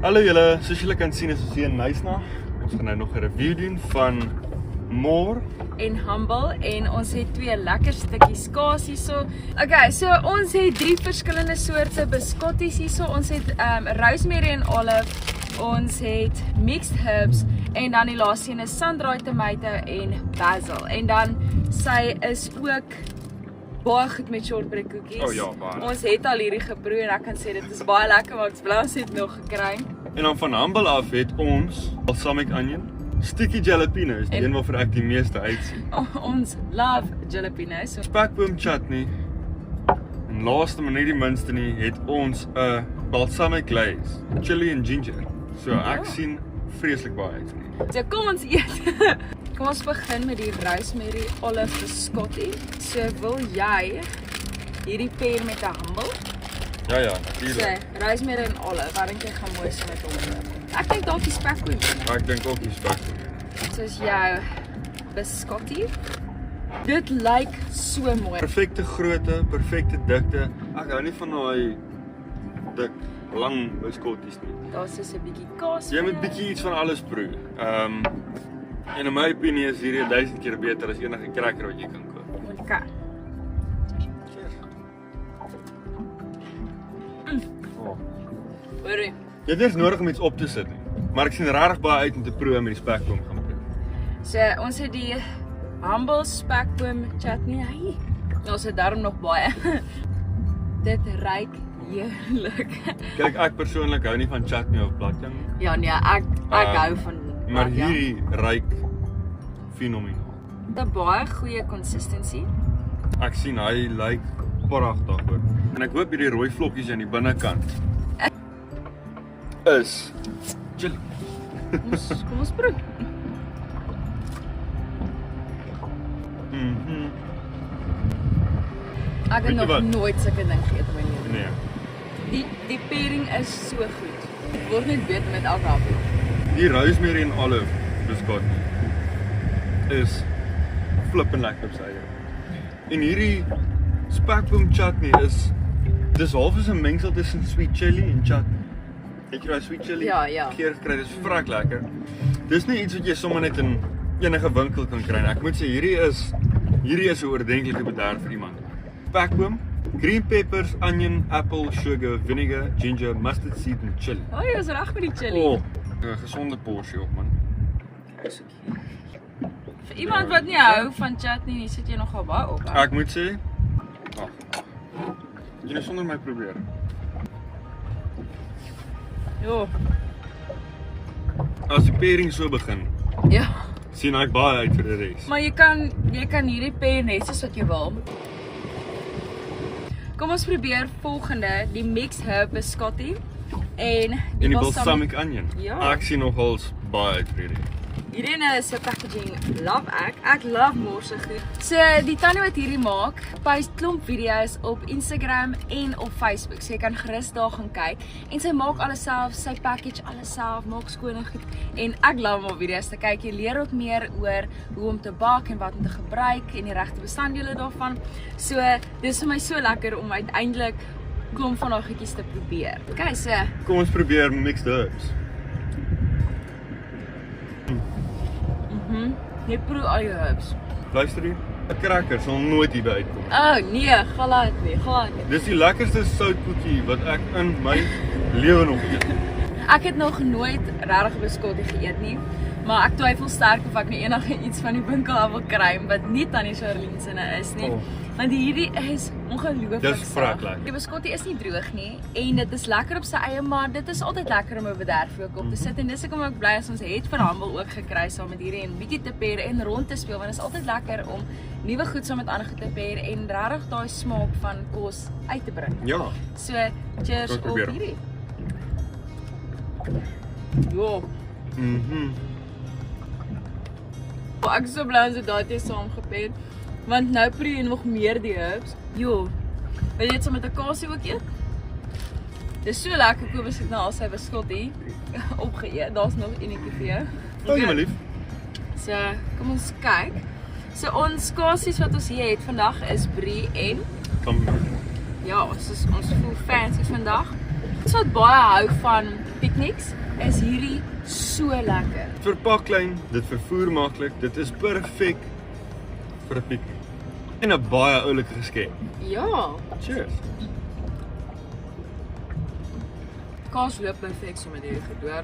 Hallo julle, soos julle kan sien is ons hier in Nysna. Ons gaan nou nog 'n review doen van More en Humble en ons het 2 lekker stukkies kaas hierso. Okay, so ons het 3 verskillende soorte biscotties hierso. Ons het rosemary en olive, ons het mixed herbs en dan die laaste een is sun-dried tomato en basil. En dan sy is ook baie goed met shortbread cookies. Oh ja, baie. Ons het al hierdie geproe en ek kan sê dit is baie lekker, maar ek bly ons het nog gekry. en dan van Humble af het ons balsamic onion, sticky jalapenos, die een waarvoor ek die meeste uitsien. Ons love jalapenos. Spekboom chutney. En laaste maar nie die minste nie, het ons 'n balsamic glaze, chili en ginger. So ek sien vreeslik baie uit vir dit. So kom ons eet. Kom ons begin met die rosemary olive biscotti. So wil jy hierdie pair met 'n Humble? Ja, So natuurlijk. rosemary en olive, wat dink jy gaan mooi so met hom? Ek dink dalk die spekboom. Maar ek dink ook die spekboom. Soos jou biscotti. Dit lyk so mooi. Perfekte grootte, perfekte dikte. Ek hou nie van daai dik, lang biskotties nie. Daar's so 'n bietjie kaas. Jy moet bietjie iets van alles proe. En in my opinie is hierdie 1000 keer beter as enige cracker wat jy kan koop. Okay. Oh. Hoorie. Jy het nie eens nodig om iets op te sit nie. Maar ek sien regtig baie uit om te proe met die spekboom gaan proe. So ons het die Humble spekboom chutney. Hey. Ons het daarom nog baie. Dit ruik heerlik. Kyk, ek persoonlik hou nie van chutney of bladjang nie. Ja nee, ek hou van Maar bladjang. hierdie ruik fenomenaal. Dit 'n baie goeie consistency. Ek sien hy lyk pragtig hoor. En ek hoop hierdie rooi vlokkies aan die binnekant is chili. Kom ons proe. Ek Weet het jy nog wat? nooit sulke ding geëet in my lewe. Nee. Die pairing is so goed. Dit word net beter met elke hap. Die rosemary en olive biskot is flippend lekker op sy eie. En hierdie spekboom chutney dis half so 'n mengsel tussen sweet chili en chutney. Het jy daai sweet chili Ja. geur gekry? Dis vrek lekker. Dis nie iets wat jy sommer net in enige winkel kan kry nie. Ek moet sê hierdie is 'n oordentlike bederf vir iemand. Spekboom, green peppers, onion, apple, sugar, vinegar, ginger, mustard seed en chili. O, jy is reg met die chili. Oh, 'n gesonde porsie op man. Vir iemand wat nie hou van chutney nie, sit jy nogal baie op. Ek moet sê, jy nou sonder my probeer. Jo. As die pairing so begin, Ja. sien ek baie uit vir die res. Maar jy kan hierdie pair net soos wat jy wil. Kom ons probeer volgende, die mixed herb biscotti en En die balsamic onion. Ja. Ek sien nogals baie uit vir hierdie. Hierdie is 'n packaging love ek. Ek love More se goed. So die tannie wat hierdie maak, post klomp video's op Instagram en op Facebook. So jy kan gerus daar gaan kyk. En sy maak alles self, sy package alles self, maak skone goed. En ek love om op video's te kyk. Jy leer ook meer oor hoe om te bak en wat om te gebruik en die regte bestanddele daarvan. So dis vir my so lekker om uiteindelik klomp van daai goedjies te probeer. Okay, so Kom ons probeer mixed herbs. jy proe al jou herbs. Luister hier, 'n cracker sal nooit hierby uitkom. Oh nee, glad nie. Dis die lekkerste soutkoekie wat ek in my lewe nog eet. Ek het nog nooit regtig 'n biskottie geëet nie, maar ek twyfel sterk of ek nou enige iets van die winkel af wil kry wat nie Tannie Charlene se is nie. Oh. Want hierdie is ongelooflik Dis vrek sag. lekker. Die biskottie is nie droog nie en dit is lekker op sy eie, maar dit is altyd lekker om 'n bederfie ook op te sit en dis hoekom ek bly as ons het vir Humble ook gekry saam met hierdie en bietjie te pair en rond te speel want dit is altyd lekker om nuwe goed saam met ander goed te pair en regtig daai smaak van kos uit te bring. Ja, So, cheers Kom op probeer. hierdie. Jo. Ek is so bly ons het daai saam gepair. Want nou proe jy nog meer die herbs. Jo. Wil jy dit saam met 'n kaasie ook eet? Dis so lekker, Kobus het nou al sy biskottie opgeëet. Daar's nog enetjie vir jou. oh jy my lief. So, kom ons kyk. So ons kasies wat ons hier het vandag is brie en Kom. ja, ons voel fancy vandag. Wat baie hou van pikniks is hierdie so lekker. Verpak klein, dit vervoer maklik, dit is perfek vir 'n piknik. En 'n baie oulike geskenk. Ja, Cheers. kaas loop perfek so met hierdie gedoor.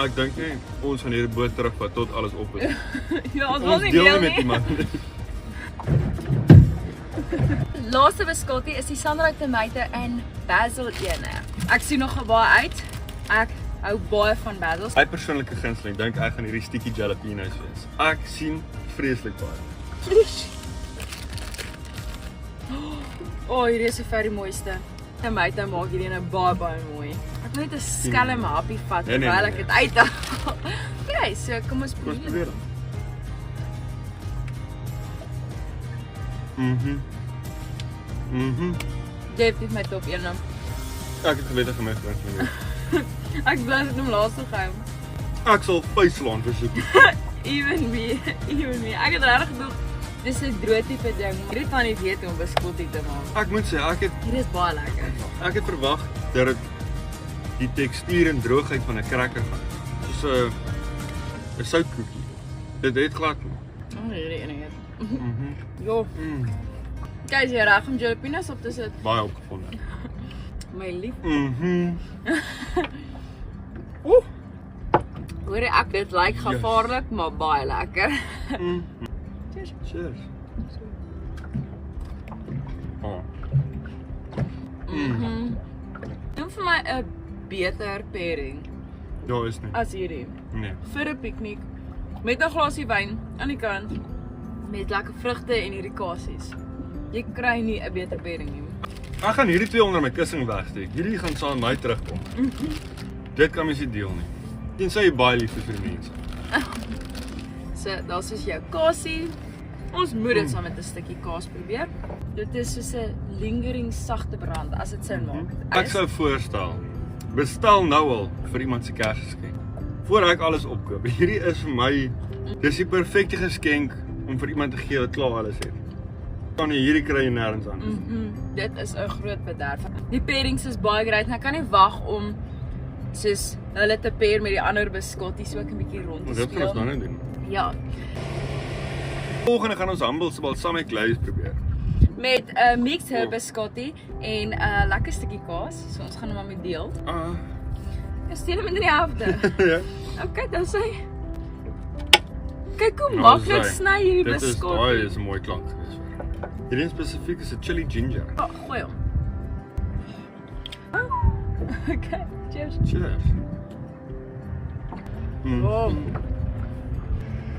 Ek dink nie ons gaan hierdie boot terugvat tot alles op is. Ja, ons wil Ons nie deel deel nie met nie. iemand. Laaste biskottie is die sunrise tomate en basil ene. Ek sien nog baie uit. Ek hou baie van basils. My persoonlike gunsteling, dink ek gaan hierdie sticky jalapenos wees. Ek sien vreeslik baie. O, hierdie is die mooiste. Tomate maak hierdie nou baie mooi. Ek wil net 'n skelm happie vat Nee, terwyl ek nee. dit uithaal. Okay, so kom ons Kom ons probeer. probeer dan. Jy het my top 1. Ek het gewettig gemis met my. Ek bly dit om laaste gehou. Ek sal vuislaan vir soekie. Even me. Ek het regtig gedog dis 'n droë tipe ding. Hierdie kan nie weet hoe om biskottie te maak. Ek moet sê, Hierdie is baie lekker. ek het verwag dat dit die tekstuur en droogheid van 'n cracker gaan. Soos 'n soutkoekie. Dit het glad nie. Oh, hierdie ene het. Mhm. Jo, kyk jy reg om jalapenos op te sit. Baie opgevonde. My lief. Mhm. Hoor ek dit lyk gevaarlik, maar baie lekker. Cheers. Cheers. Oh. Doen vir my 'n beter pairing Daar is nie. as hierdie. Nee. Vir 'n piknik met 'n glasie wyn aan die kant met lekker vrugte en hierdie kasies. Jy kry nie 'n beter pairing nie. Ek gaan hierdie twee onder my kussing wegsteek. Hierdie gaan saam met my terugkom. Dit kan mens nie deel nie. Tensy jy baie lief is vir die mense. So, daar's soos jou kasie. Ons moet dit saam met 'n stukkie kaas probeer. Dit is soos 'n lingering sagte brand as dit sin maak. Ek sou voorstel, bestel nou al vir iemand se Kersgeskenk. Voor ek alles opkoop. Hierdie is vir my dis die perfekte geskenk om vir iemand te gee wat klaar alles het. Kan jy hierdie kry nêrens anders. Dit is 'n groot bederf. Die pairings is baie great en ek kan nie wag om soos hulle te pair met die ander biskotties ook 'n bietjie rond te Dit gaan ons nou speel. net doen. Ja, Volgende gaan ons humble balsamic glaze probeer. met 'n mixed herb biskottie en 'n lekker stukkie kaas. So ons gaan hom maar met deel. Ek steel hom in die helfte. Ja. Okay, dan sê. Kyk hoe Nou, maklik sy. sny hierdie Dit is biskottie. daai is 'n mooi klank gewees. Hierdie spesifiek is 'n chili ginger. Oh, gooi hom. Okay, cheers. Cheers. Oh.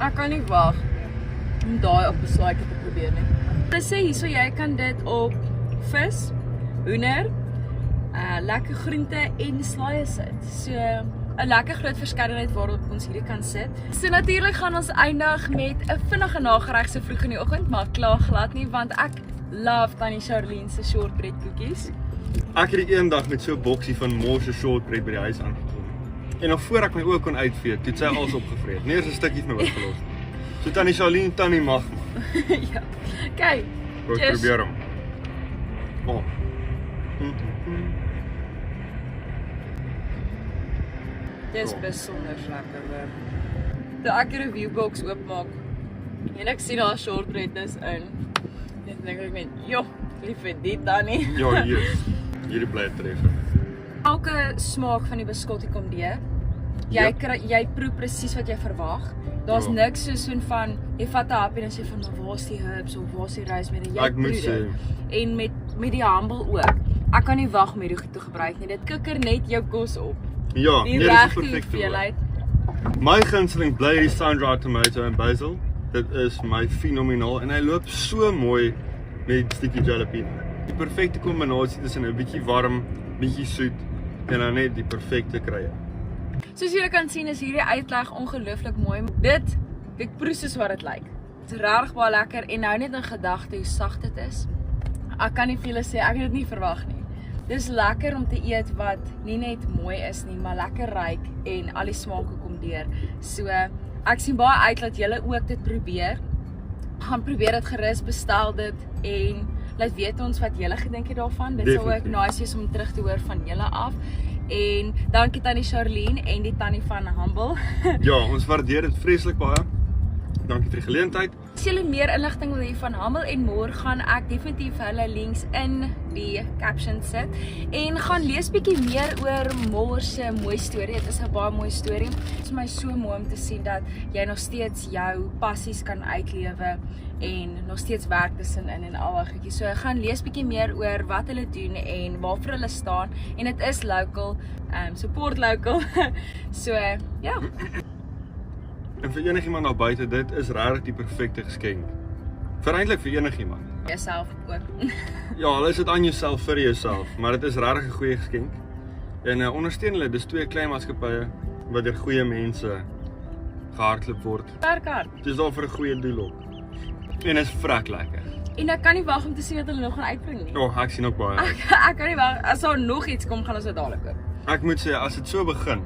Ek kan nie wag om daai op 'n slaaitjie te probeer nie. Hulle sê hierso jy kan dit op vis, hoender, lekker groente en slaaië sit. So 'n lekker groot verskeidenheid waarop ons hierdie kan sit. So natuurlik gaan ons eindig met 'n vinnige nagereg so vroeg in die oggend, maar kla glad nie want ek love Tannie Charlene se shortbread koekies. Ek het die eendag met so 'n boksie van Morse shortbread by die huis aangekom. En nog voor ek my oë kon uitvee, het sy alles opgevreet. Nie eens 'n stukkie vir my oorgelos nie. So Tannie Charlene, Tannie mag maar. Ja. Kyk. Kom Cheers. probeer hom. Oh. Dis besonder lekker hoor. Toe ek die reviewbox oopmaak en ek sien daar shortbread is in. Dan dink ek net, "Jo, lief vir dit Tannie." Ja, hier. Hierdie bly treffer. Elke smaak van die biskottie kom deur. Jy proe presies wat jy verwag. Daar's Ja. niks soos van jy vat 'n happie en sê van waar's die herbs of waar's die rosemary en jy Ek moet proe dit. sê. En met die humble ook. Ek kan nie wag om hierdie goed te gebruik nie. Dit kikker net jou kos op. Ja, Die nee, dis regte perfek. hoeveelheid. My gunsteling bly die sun-dried tomato en basil. Dit is my fenomenaal en hy loop so mooi met sticky jalapeno. Die perfekte kombinasie tussen 'n bietjie warm, bietjie soet en dan net die perfekte kruie. Soos julle kan sien is hierdie uitleg ongelooflik mooi. Ek proe soos wat dit lyk. Dit is regtig baie lekker en nou net in gedagte hoe sag dit is. Ek kan nie vir julle sê, ek het dit nie verwag nie. Dis lekker om te eet wat nie net mooi is nie, maar lekker ryk en al die smake kom deur. So ek sien baie uit dat julle ook dit probeer. Gaan probeer dit gerus, bestel dit en Laat weet ons wat julle gedink het daarvan. Dit sal ook Definitief. nice wees om terug te hoor van julle af. En dankie tannie Charlene en die tannie van Humble. Ja, ons waardeer dit vreeslik baie. Dankie vir die geleentheid. As julle meer inligting wil hê van Humble en More, gaan ek definitief hulle links in die caption sit. En gaan lees bietjie meer oor More se mooi storie. Dit is 'n baie mooi storie. Dit is vir my so mooi om te sien dat jy nog steeds jou passies kan uitlewe en nog steeds werk tussenin en al daai goedjies. So gaan lees bietjie meer oor wat hulle doen en waarvoor hulle staan. En dit is local, support local. So ja. En vir enigiemand daar buite, dit is regtig die perfekte geskenk. Eintlik vir enigiemand. Jouself ook. Ja, al is dit aan jouself vir jouself, maar dit is regtig 'n goeie geskenk. En ondersteun hulle, dis 2 klein maatskappye wat deur goeie mense gehardloop word. Werk hard. Dis daar vir 'n goeie doel op. En is vrek lekker. En ek kan nie wag om te sien wat hulle nog gaan uitbring nie. Ek sien ook baie uit. Ek kan nie wag. As daar nog iets kom, gaan ons dit dadelik koop. Ek moet sê, as dit so begin,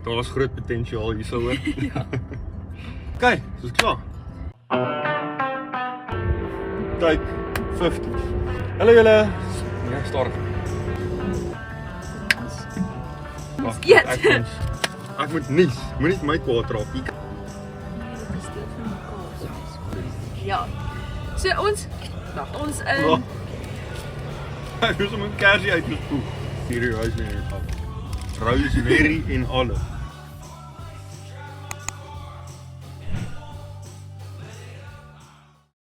daar is groot potensiaal hierso hoor. Ja. OK, dis klaar. Tyd 50. Hallo julle. Ja, stadig. Wag, Eet. Ek moet nies. Moenie my kwaad raak nie. Ja. So ons Wag. Ek moet om 'n kersie uit te spoeg. Hier is Rosemary en Olive.